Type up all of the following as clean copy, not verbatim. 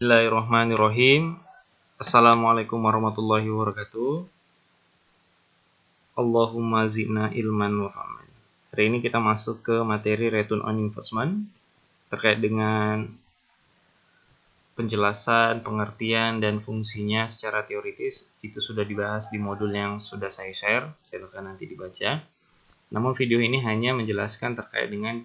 Bismillahirrahmanirrahim. Assalamualaikum warahmatullahi wabarakatuh. Allahumma zidna ilman wa fahman. Hari ini kita masuk ke materi Return on Investment terkait dengan penjelasan, pengertian, dan fungsinya secara teoritis. Itu sudah dibahas di modul yang sudah saya share. Silakan nanti dibaca. Namun video ini hanya menjelaskan terkait dengan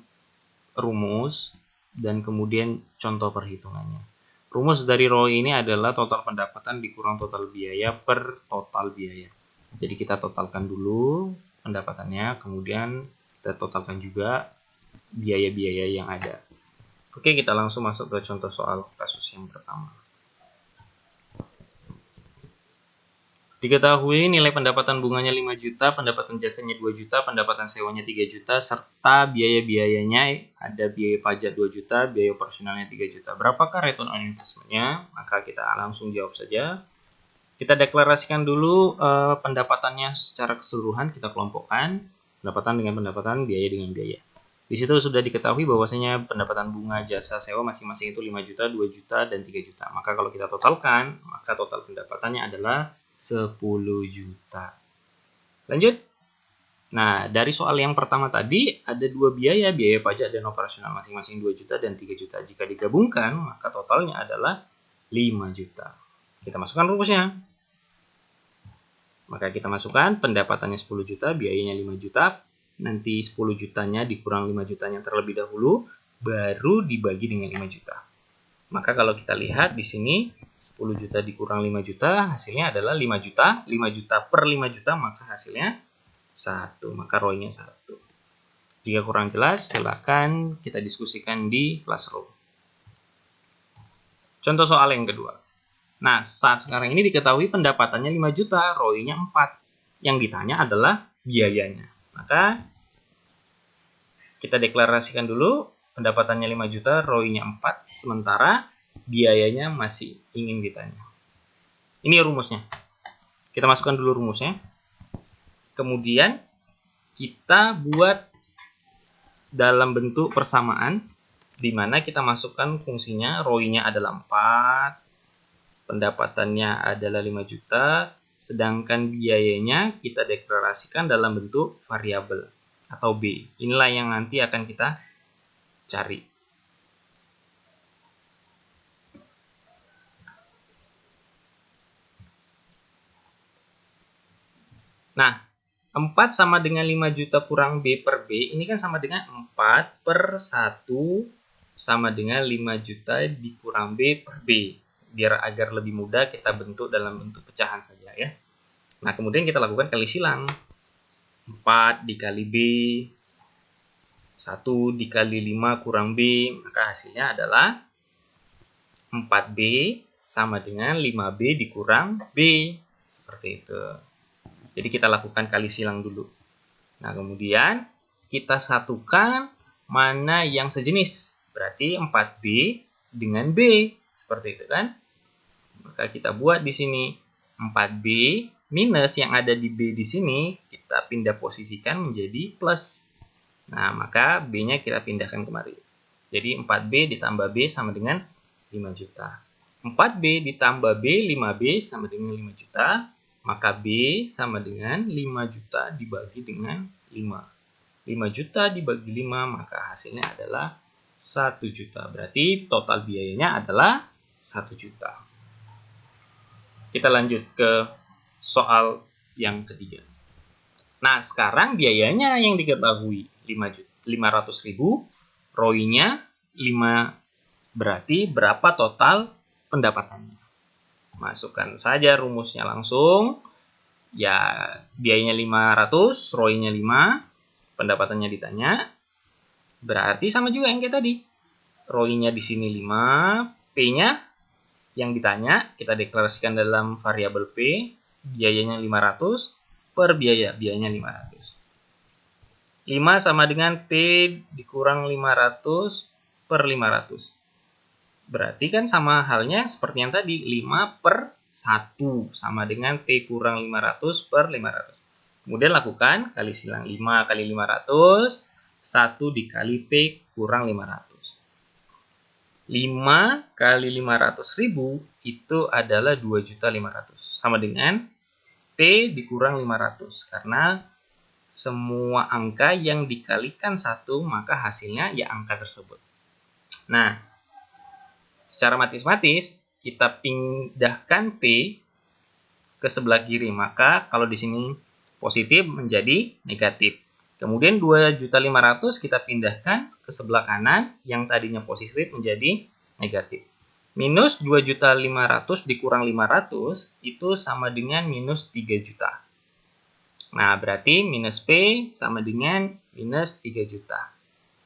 rumus dan kemudian contoh perhitungannya. Rumus dari ROI ini adalah total pendapatan dikurang total biaya per total biaya. Jadi kita totalkan dulu pendapatannya, kemudian kita totalkan juga biaya-biaya yang ada. Oke, kita langsung masuk ke contoh soal kasus yang pertama. Diketahui nilai pendapatan bunganya 5 juta, pendapatan jasanya 2 juta, pendapatan sewanya 3 juta, serta biaya-biayanya ada biaya pajak 2 juta, biaya operasionalnya 3 juta. Berapakah return on investment-nya? Maka kita langsung jawab saja. Kita deklarasikan dulu pendapatannya secara keseluruhan, kita kelompokkan. Pendapatan dengan pendapatan, biaya dengan biaya. Di situ sudah diketahui bahwasanya pendapatan bunga jasa sewa masing-masing itu 5 juta, 2 juta, dan 3 juta. Maka kalau kita totalkan, maka total pendapatannya adalah 10 juta. Lanjut. Nah, dari soal yang pertama tadi ada dua biaya pajak dan operasional masing-masing 2 juta dan 3 juta. Jika digabungkan, maka totalnya adalah 5 juta. Kita masukkan rumusnya. Maka kita masukkan pendapatannya 10 juta, biayanya 5 juta. Nanti 10 jutanya dikurang 5 jutanya terlebih dahulu, baru dibagi dengan 5 juta. Maka kalau kita lihat di sini 10 juta dikurang 5 juta, hasilnya adalah 5 juta. 5 juta per 5 juta, maka hasilnya 1. Maka ROI-nya 1. Jika kurang jelas, silakan kita diskusikan di Classroom. Contoh soal yang kedua. Nah, saat sekarang ini diketahui pendapatannya 5 juta, ROI-nya 4. Yang ditanya adalah biayanya. Maka kita deklarasikan dulu. Pendapatannya 5 juta, ROI-nya 4, sementara biayanya masih ingin ditanya. Ini rumusnya. Kita masukkan dulu rumusnya. Kemudian kita buat dalam bentuk persamaan, di mana kita masukkan fungsinya, ROI-nya adalah 4, pendapatannya adalah 5 juta, sedangkan biayanya kita deklarasikan dalam bentuk variabel atau B. Inilah yang nanti akan kita cari. Nah, 4 sama dengan 5 juta kurang B per B, ini kan sama dengan 4 per 1 sama dengan 5 juta dikurang B per B. Biar agar lebih mudah kita bentuk dalam bentuk pecahan saja ya. Nah, kemudian kita lakukan kali silang. 4 dikali B, 1 dikali 5 kurang B, maka hasilnya adalah 4B sama dengan 5B dikurang B. Seperti itu. Jadi kita lakukan kali silang dulu. Nah, kemudian kita satukan mana yang sejenis. Berarti 4B dengan B. Seperti itu kan. Maka kita buat di sini 4B minus yang ada di B di sini, kita pindah posisikan menjadi plus. Nah, maka B-nya kita pindahkan kemari. Jadi 4B ditambah B sama dengan 5 juta. 4B ditambah B, 5B sama dengan 5 juta. Maka B sama dengan 5 juta dibagi dengan 5. 5 juta dibagi 5, maka hasilnya adalah 1 juta. Berarti total biayanya adalah 1 juta. Kita lanjut ke soal yang ketiga. Nah, sekarang biayanya yang diketahui 500.000, ROI-nya 5, berarti berapa total pendapatannya? Masukkan saja rumusnya langsung. Ya, biayanya 500, ROI-nya 5, pendapatannya ditanya. Berarti sama juga yang kayak tadi. ROI-nya di sini 5, P-nya yang ditanya kita deklarasikan dalam variabel P, biayanya 500 per biayanya 500. 5 sama dengan P dikurang 500 per 500. Berarti kan sama halnya seperti yang tadi, 5 per 1 sama dengan P kurang 500 per 500. Kemudian lakukan kali silang 5 kali 500, 1 dikali P kurang 500. 5 kali 500.000 itu adalah 2.500.000. Sama dengan P dikurang 500. Karena semua angka yang dikalikan 1, maka hasilnya ya angka tersebut. Nah, secara matematis, kita pindahkan P ke sebelah kiri. Maka kalau di sini positif menjadi negatif. Kemudian 2.500.000 kita pindahkan ke sebelah kanan, yang tadinya positif menjadi negatif. Minus 2.500.000 dikurang 500 itu sama dengan minus 3 juta. Nah, berarti minus P sama dengan minus 3 juta.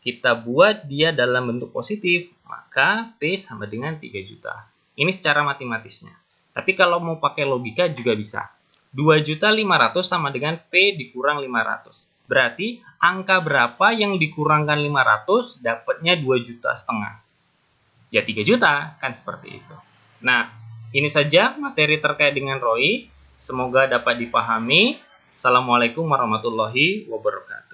Kita buat dia dalam bentuk positif, maka P sama dengan 3 juta. Ini secara matematisnya. Tapi kalau mau pakai logika juga bisa. 2.500.000 sama dengan P dikurang 500. Berarti angka berapa yang dikurangkan 500 dapatnya 2,5 juta. Ya 3 juta, kan seperti itu. Nah, ini saja materi terkait dengan ROI. Semoga dapat dipahami. Assalamualaikum warahmatullahi wabarakatuh.